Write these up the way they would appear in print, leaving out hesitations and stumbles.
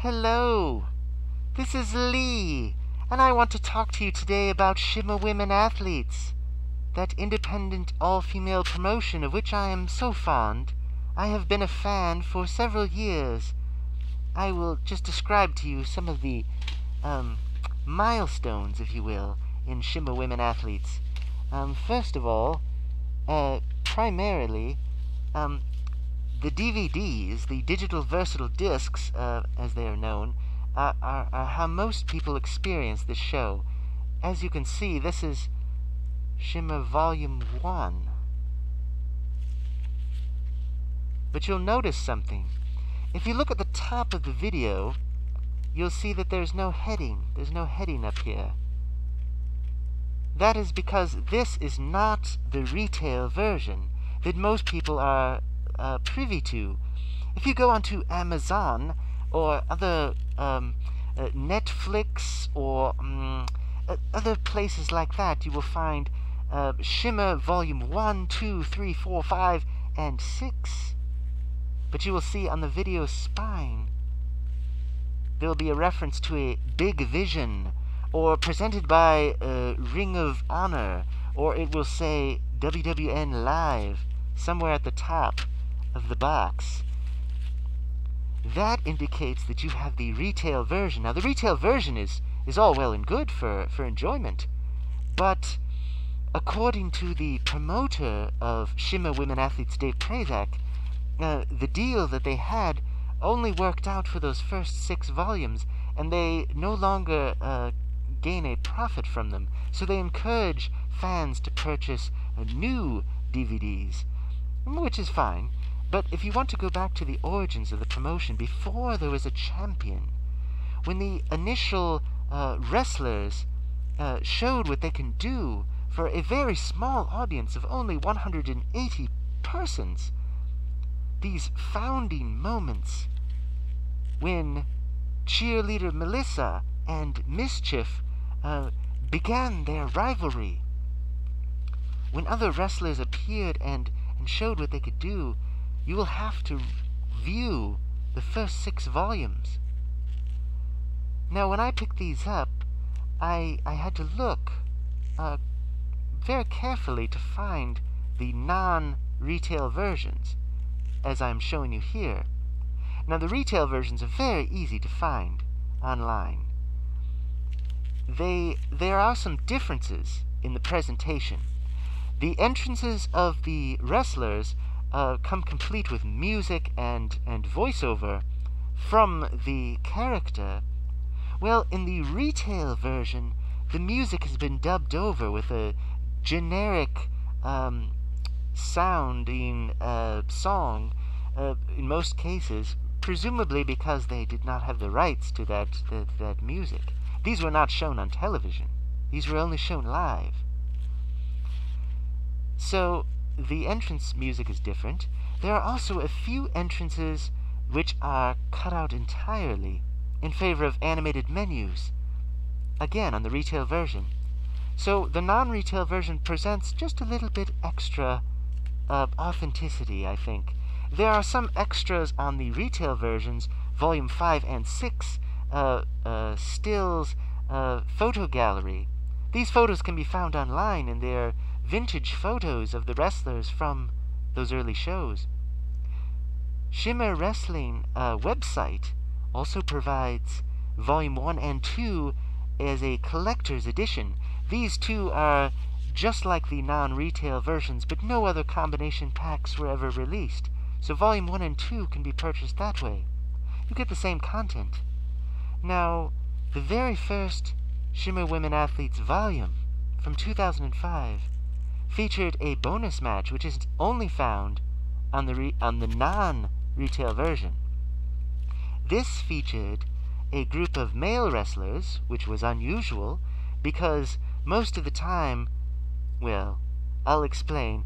Hello, this is Lee, and I want to talk to you today about Shimmer Women Athletes, that independent all-female promotion of which I am so fond. I have been a fan for several years. I will just describe to you some of the milestones, if you will, in Shimmer Women Athletes. First of all, primarily, the DVDs, the digital versatile discs, as they are known, are how most people experience this show. As you can see, this is Shimmer Volume 1. But you'll notice something. If you look at the top of the video, you'll see that there's no heading. There's no heading up here. That is because this is not the retail version that most people are privy to. If you go onto Amazon or other Netflix or other places like that, you will find Shimmer Volume 1, 2, 3, 4, 5, and 6. But you will see on the video spine there will be a reference to a Big Vision, or presented by Ring of Honor, or it will say WWN Live somewhere at the top of the box. That indicates that you have the retail version. Now, the retail version is all well and good for enjoyment, but according to the promoter of Shimmer Women Athletes, Dave Prazak, the deal that they had only worked out for those first 6 volumes, and they no longer gain a profit from them. So they encourage fans to purchase new DVDs, which is fine. But if you want to go back to the origins of the promotion, before there was a champion, when the initial wrestlers showed what they can do for a very small audience of only 180 persons, these founding moments when cheerleader Melissa and Mischief began their rivalry, when other wrestlers appeared and showed what they could do, you will have to view the first 6 volumes. Now, when I picked these up, I had to look very carefully to find the non-retail versions, as I'm showing you here. Now, the retail versions are very easy to find online. There are some differences in the presentation. The entrances of the wrestlers come complete with music and voiceover from the character. Well, in the retail version, the music has been dubbed over with a generic sounding song, in most cases, presumably because they did not have the rights to that music. These were not shown on television. These were only shown live. So the entrance music is different. There are also a few entrances which are cut out entirely in favor of animated menus, again on the retail version. So the non-retail version presents just a little bit extra authenticity, I think. There are some extras on the retail versions, Volume 5 and 6, stills, photo gallery. These photos can be found online, and they're vintage photos of the wrestlers from those early shows. Shimmer Wrestling website also provides Volume 1 and 2 as a collector's edition. These two are just like the non-retail versions, but no other combination packs were ever released. So Volume 1 and 2 can be purchased that way. You get the same content. Now, the very first Shimmer Women Athletes volume from 2005 featured a bonus match, which is only found on the non-retail version. This featured a group of male wrestlers, which was unusual, because most of the time, well, I'll explain.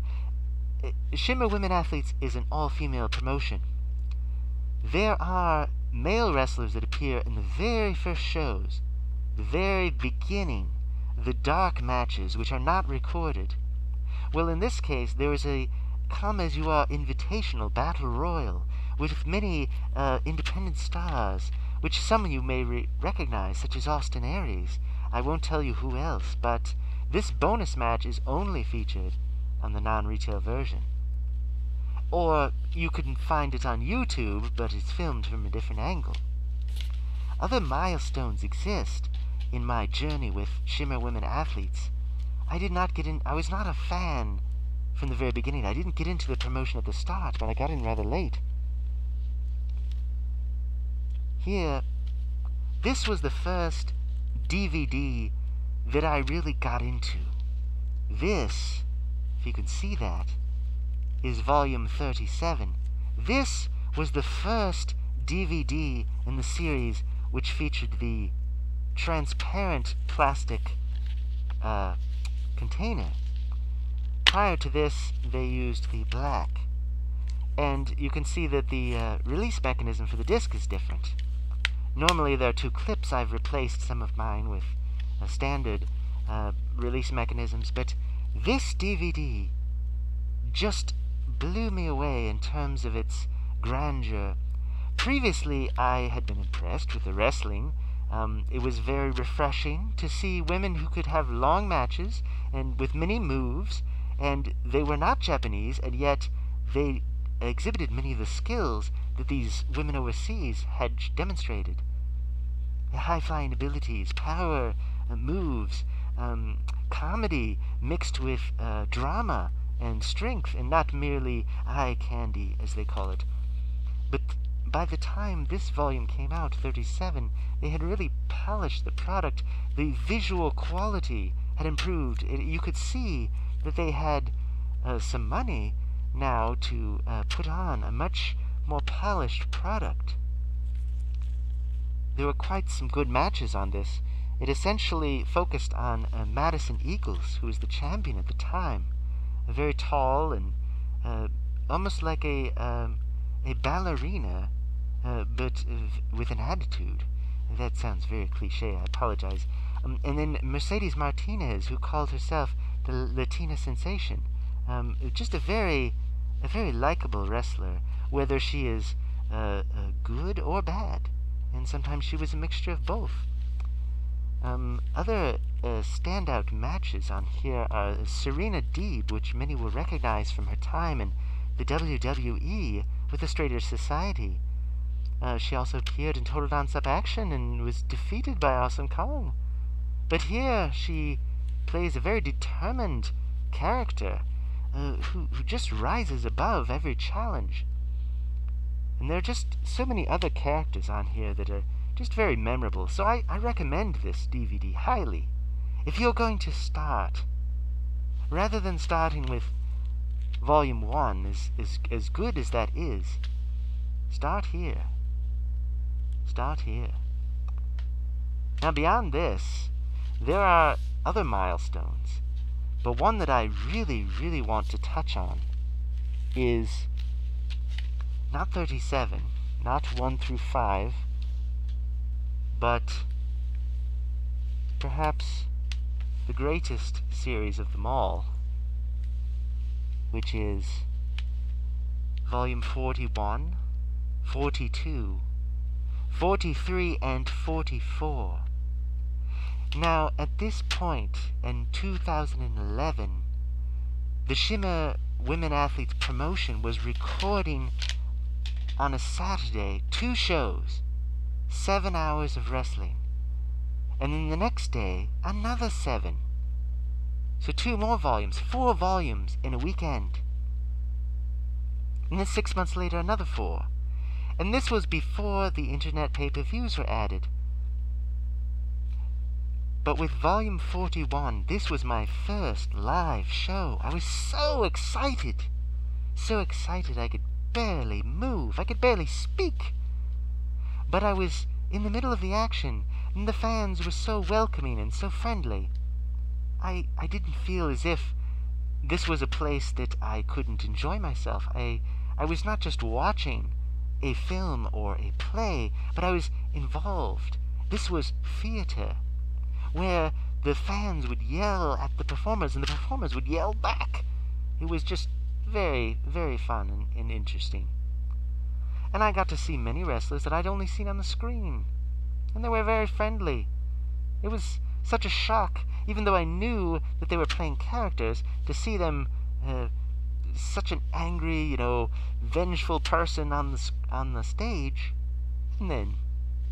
Shimmer Women Athletes is an all-female promotion. There are male wrestlers that appear in the very first shows, the very beginning, the dark matches, which are not recorded. Well, in this case, there is a come-as-you-are invitational battle royal with many independent stars, which some of you may recognize, such as Austin Aries. I won't tell you who else, but this bonus match is only featured on the non-retail version. Or you can find it on YouTube, but it's filmed from a different angle. Other milestones exist in my journey with Shimmer women athletes. I was not a fan from the very beginning. I didn't get into the promotion at the start, but I got in rather late. Here, this was the first DVD that I really got into. This, if you can see that, is volume 37. This was the first DVD in the series which featured the transparent plastic container. Prior to this, they used the black. And you can see that the release mechanism for the disc is different. Normally there are two clips. I've replaced some of mine with standard release mechanisms, but this DVD just blew me away in terms of its grandeur. Previously, I had been impressed with the wrestling. It was very refreshing to see women who could have long matches and with many moves, and they were not Japanese, and yet they exhibited many of the skills that these women overseas had demonstrated. High-flying abilities, power, moves, comedy mixed with drama and strength, and not merely eye candy, as they call it. But by the time this volume came out, 37, they had really polished the product. The visual quality had improved. You could see that they had some money now to put on a much more polished product. There were quite some good matches on this. It essentially focused on Madison Eagles, who was the champion at the time. Very tall and almost like a ballerina, but with an attitude. That sounds very cliche, I apologize. And then Mercedes Martinez, who called herself the Latina Sensation. Just a very likable wrestler, whether she is good or bad. And sometimes she was a mixture of both. Other standout matches on here are Serena Deeb, which many will recognize from her time in the WWE with the Straight Edge Society. She also appeared in Total Nonstop Action and was defeated by Awesome Kong. But here she plays a very determined character who just rises above every challenge. And there are just so many other characters on here that are just very memorable. So I recommend this DVD highly. If you're going to start, rather than starting with Volume 1, as good as that is, start here. Start here. Now beyond this, there are other milestones. But one that I really want to touch on is not 37, not 1 through 5, but perhaps the greatest series of them all, which is Volume 41, 42, 43, and 44. Now, at this point, in 2011, the Shimmer Women Athletes promotion was recording on a Saturday 2 shows, 7 hours of wrestling, and then the next day another 7. So 2 more volumes, 4 volumes in a weekend. And then 6 months later another 4. And this was before the internet pay-per-views were added. But with Volume 41, this was my first live show. I was so excited. So excited I could barely move. I could barely speak. But I was in the middle of the action, and the fans were so welcoming and so friendly. I didn't feel as if this was a place that I couldn't enjoy myself. I was not just watching a film or a play, but I was involved. This was theater, where the fans would yell at the performers, and the performers would yell back. It was just very fun and interesting. And I got to see many wrestlers that I'd only seen on the screen. And they were very friendly. It was such a shock, even though I knew that they were playing characters, to see them such an angry, vengeful person on the stage, and then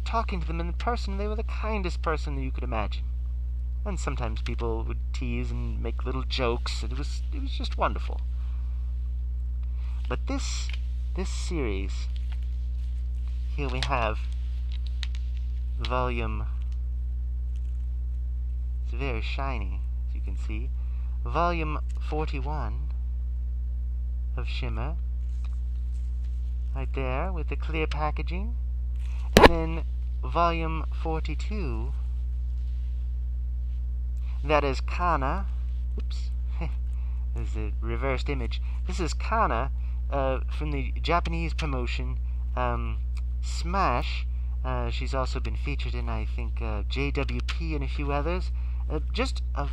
talking to them in person, they were the kindest person that you could imagine. And sometimes people would tease and make little jokes, and it was just wonderful. But this series, here we have volume. It's very shiny, as you can see. Volume 41 of Shimmer, right there with the clear packaging. And then volume 42, that is Kana. Oops, there's a reversed image. This is Kana from the Japanese promotion Smash. She's also been featured in, I think, JWP and a few others. Just a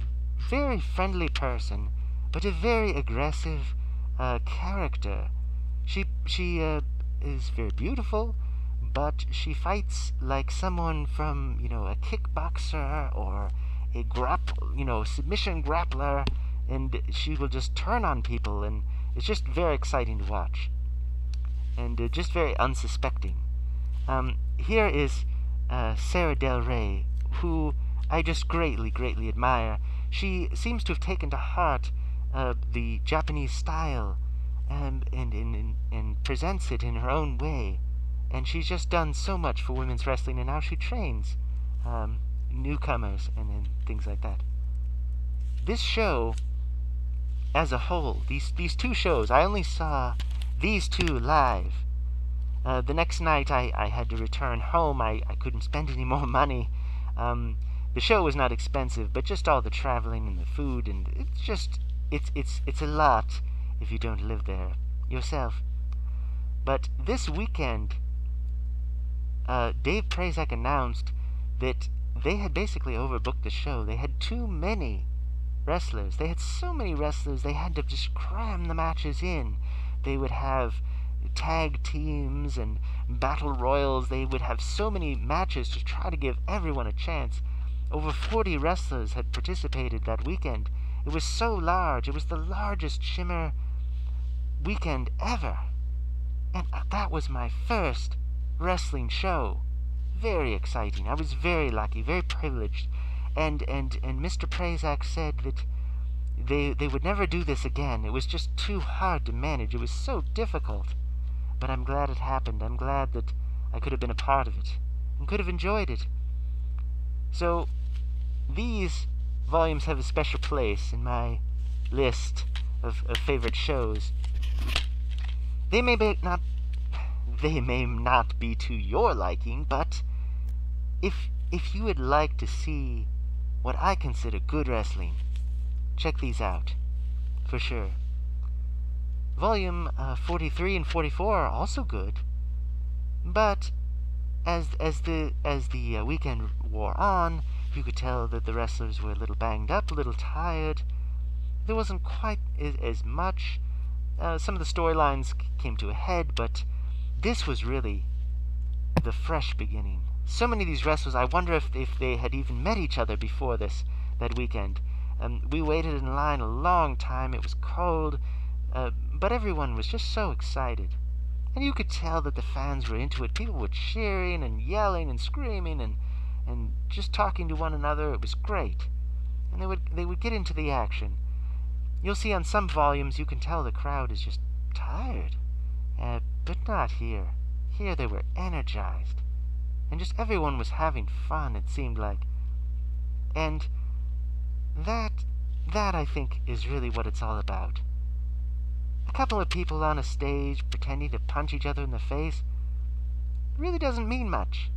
very friendly person, but a very aggressive character. She is very beautiful, but she fights like someone from, a kickboxer or a submission grappler, and she will just turn on people, and it's just very exciting to watch, and just very unsuspecting. Here is Sarah Del Rey, who I just greatly, greatly admire. She seems to have taken to heart the Japanese style and presents it in her own way. And she's just done so much for women's wrestling, and now she trains newcomers and things like that. This show, as a whole, these two shows, I only saw these two live. The next night I had to return home. I couldn't spend any more money. The show was not expensive, but just all the traveling and the food, and it's a lot if you don't live there yourself. But this weekend, Dave Prazak announced that they had basically overbooked the show. They had too many wrestlers. They had so many wrestlers, they had to just cram the matches in. They would have tag teams and battle royals. They would have so many matches to try to give everyone a chance. Over 40 wrestlers had participated that weekend. It was so large. It was the largest Shimmer weekend ever. And that was my first wrestling show. Very exciting. I was very lucky, very privileged. And Mr. Prazak said that they would never do this again. It was just too hard to manage. It was so difficult. But I'm glad it happened. I'm glad that I could have been a part of it and could have enjoyed it. So these volumes have a special place in my list of favorite shows. They may not be to your liking, but if you would like to see what I consider good wrestling, check these out, for sure. Volume 43 and 44 are also good, but as the weekend wore on, you could tell that the wrestlers were a little banged up, a little tired. There wasn't quite as much. Some of the storylines came to a head, but this was really the fresh beginning. So many of these wrestlers, I wonder if they had even met each other before that weekend. We waited in line a long time. It was cold, but everyone was just so excited. And you could tell that the fans were into it. People were cheering and yelling and screaming and just talking to one another. It was great. And they would get into the action. You'll see on some volumes you can tell the crowd is just tired. But not here. Here they were energized. And just everyone was having fun, it seemed like. And that I think is really what it's all about. A couple of people on a stage pretending to punch each other in the face really doesn't mean much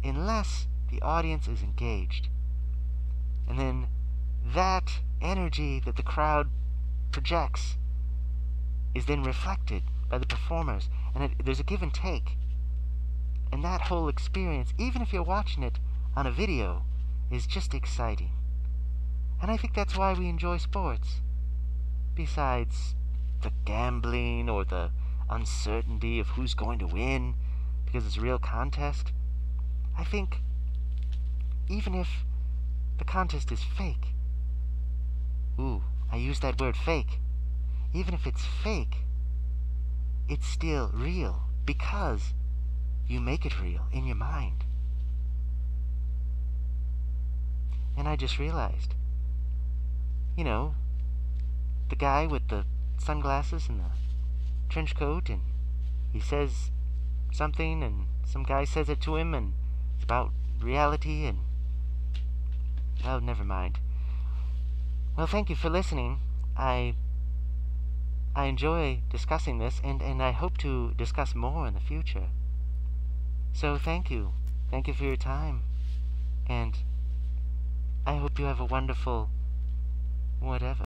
unless the audience is engaged. And then that energy that the crowd projects is then reflected by the performers, and there's a give and take. And that whole experience, even if you're watching it on a video, is just exciting. And I think that's why we enjoy sports. Besides the gambling or the uncertainty of who's going to win because it's a real contest. I think even if the contest is fake, ooh, I use that word fake, even if it's fake, it's still real because you make it real in your mind. And I just realized, you know, the guy with the sunglasses and the trench coat, and he says something, and some guy says it to him, and it's about reality, and, well, never mind. Well, thank you for listening. I enjoy discussing this, and I hope to discuss more in the future. So thank you. Thank you for your time. And I hope you have a wonderful whatever.